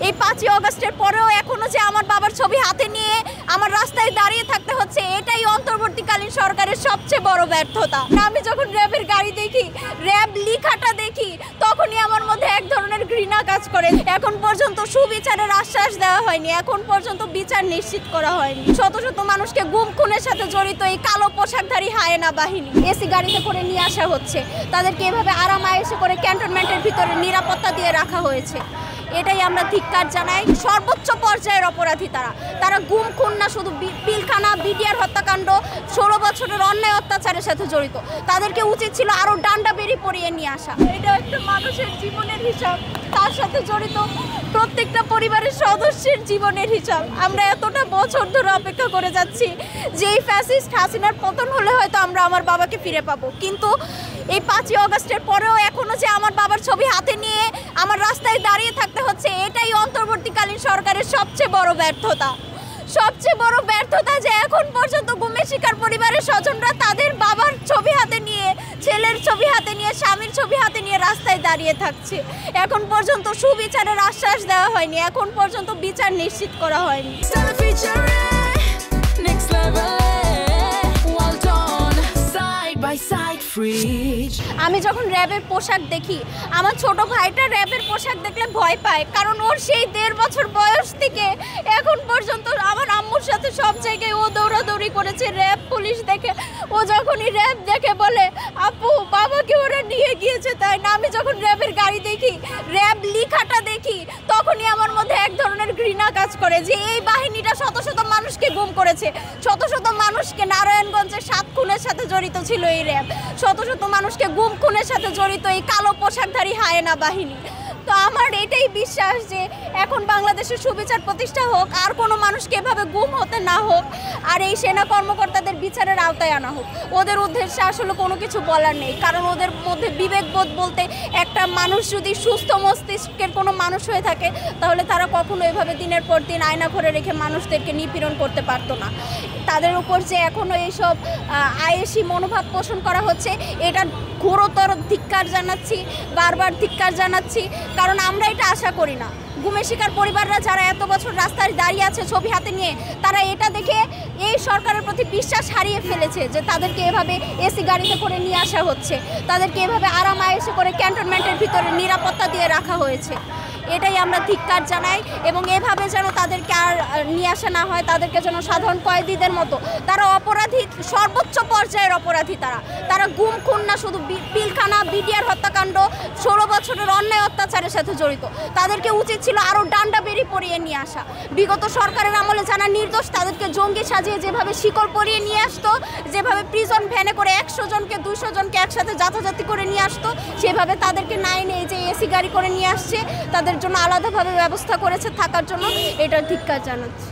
এই 5ই আগস্টের পরেও এখনো যে আমার বাবার ছবি হাতে নিয়ে আমার রাস্তায় দাঁড়িয়ে থাকতে হচ্ছে, এটাই অন্তর্বর্তীকালীন সরকারের সবচেয়ে বড় ব্যর্থতা। আমি যখন র্যাবের গাড়ি দেখি, র্যাব লেখাটা দেখি, তখনই আমার মধ্যে এক ধরনের ঘৃণা কাজ করে। এখন পর্যন্ত সুবিচারের আশ্বাস দেওয়া হয়নি, এখন পর্যন্ত বিচার নিশ্চিত করা হয়নি। শত শত মানুষকে গুম খুনের সাথে জড়িত এই কালো পোশাকধারী হায়েনা বাহিনী এসি গাড়িতে করে নিয়ে আসা হচ্ছে, তাদেরকে এভাবে আরাম আয়েশে করে ক্যান্টনমেন্টের ভিতরে নিরাপত্তা দিয়ে রাখা হয়েছে। এটাই আমরা ধিক্কার জানাই। সর্বোচ্চ পর্যায়ের অপরাধী তারা গুম খুন না, শুধু পিলখানা বিডিআর হত্যাকাণ্ড 16 বছরের অন্যায় অত্যাচারের সাথে জড়িত। তাদেরকে উচিত ছিল আরো ডান্ডা বেরি পরিয়ে নিয়ে আসা। এটা একটা মানুষের জীবনের হিসাব, তার সাথে জড়িত প্রত্যেকটা পরিবারের সদস্যের জীবনের হিসাব। আমরা এতটা বছর ধরে অপেক্ষা করে যাচ্ছি যে এই ফ্যাসিস্ট হাসিনার পতন হলে হয়তো আমরা আমার বাবাকে ফিরে পাবো, কিন্তু এই 5ই আগস্টের পরেও এখনো যে আমার বাবার ছবি হাতে নিয়ে আমার রাস্তায় দাঁড়িয়ে থাকতে হচ্ছে, এটাই অন্তর্বর্তীকালীন সরকারের সবচেয়ে বড় ব্যর্থতা। সবচেয়ে বড় ব্যর্থতা যে এখন পর্যন্ত গুমের শিকার পরিবারের স্বজনরা তাদের বাবার ছবি হাতে নিয়ে, ছেলের ছবি হাতে নিয়ে, স্বামীর ছবি হাতে নিয়ে রাস্তায় দাঁড়িয়ে থাকছে। এখন পর্যন্ত সুবিচারের আশ্বাস দেওয়া হয়নি, এখন পর্যন্ত বিচার নিশ্চিত করা হয়নি। আমি যখন র্যাবের পোশাক দেখি, আমার ছোট ভাইটা র্যাবের পোশাক দেখলে ভয় পায়, কারণ ওর সেই 1.5 বছর বয়স থেকে এখন পর্যন্ত আমার আম্মুর সাথে সব জায়গায় ও দৌড়াদৌড়ি করেছে র্যাব পুলিশ দেখে। ও যখনই র্যাব দেখে বলে আপু বাবাকে ওরা নিয়ে গিয়েছে, তাই না? আমি যখন র্যাবের গাড়ি দেখি, র্যাব লেখাটা দেখি, তখনই আমার মধ্যে এক ধরনের ঘৃণা কাজ করে যে এই বাহিনীটা শত শত মানুষকে গুম করেছে, শত শত মানুষকে নারায়ণগঞ্জের 7 খুনের সাথে জড়িত ছিল এই র্যাব, শত শত মানুষকে গুম খুনের সাথে জড়িত এই কালো পোশাকধারী হায়েনা বাহিনী। তো আমার এটাই বিশ্বাস যে এখন বাংলাদেশের সুবিচার প্রতিষ্ঠা হোক, আর কোনো মানুষকে এভাবে গুম হতে না হোক, আর এই সেনা কর্মকর্তাদের বিচারের আওতায় আনা হোক। ওদের উদ্দেশ্যে আসলে কোনো কিছু বলার নেই, কারণ ওদের মধ্যে বিবেকবোধ বলতে একটা মানুষ যদি সুস্থ মস্তিষ্কের কোনো মানুষ হয়ে থাকে, তাহলে তারা কখনো এভাবে দিনের পর দিন আয়না ঘরে রেখে মানুষদেরকে নিপীড়ন করতে পারতো না। তাদের উপর যে এখনও এইসব আয়েশি মনোভাব পোষণ করা হচ্ছে, এটা ঘোরতর ধিক্কার জানাচ্ছি, বারবার ধিক্কার জানাচ্ছি, কারণ আমরা এটা আশা করি না। গুমের শিকার পরিবাররা যারা এত বছর রাস্তায় দাঁড়িয়ে আছে ছবি হাতে নিয়ে, তারা এটা দেখে এই সরকারের প্রতি বিশ্বাস হারিয়ে ফেলেছে যে তাদেরকে এভাবে এসি গাড়িতে করে নিয়ে আসা হচ্ছে, তাদেরকে এভাবে আরাম আয়েশে করে ক্যান্টনমেন্টের ভিতরে নিরাপত্তা দিয়ে রাখা হয়েছে। এটাই আমরা ধিক্কার জানাই, এবং এভাবে যেন তাদেরকে আর নিয়ে আসা না হয়, তাদেরকে যেন সাধারণ কয়েদিদের মতো, তারা অপরাধী, সর্বোচ্চ পর্যায়ের অপরাধী তারা গুম খুন না, শুধু পিলখানা বিডিআর হত্যাকাণ্ড 16 বছরের অন্যায় অত্যাচারের সাথে জড়িত। তাদেরকে উচিত ছিল আরও ডান্ডা বেরি পরিয়ে নিয়ে আসা। বিগত সরকারের আমলে যারা নির্দোষ তাদেরকে জঙ্গি সাজিয়ে যেভাবে শিকড় পরিয়ে নিয়ে আসতো, যেভাবে প্রিজন ভ্যানে করে 100 জনকে 200 জনকে একসাথে যাতাযাতি করে নিয়ে আসতো, সেভাবে তাদেরকে না এনে এই যে এসি গাড়ি করে নিয়ে আসছে, তাদের জন্য আলাদাভাবে ব্যবস্থা করেছে থাকার জন্য, এটা ধিক্কার জানাচ্ছি।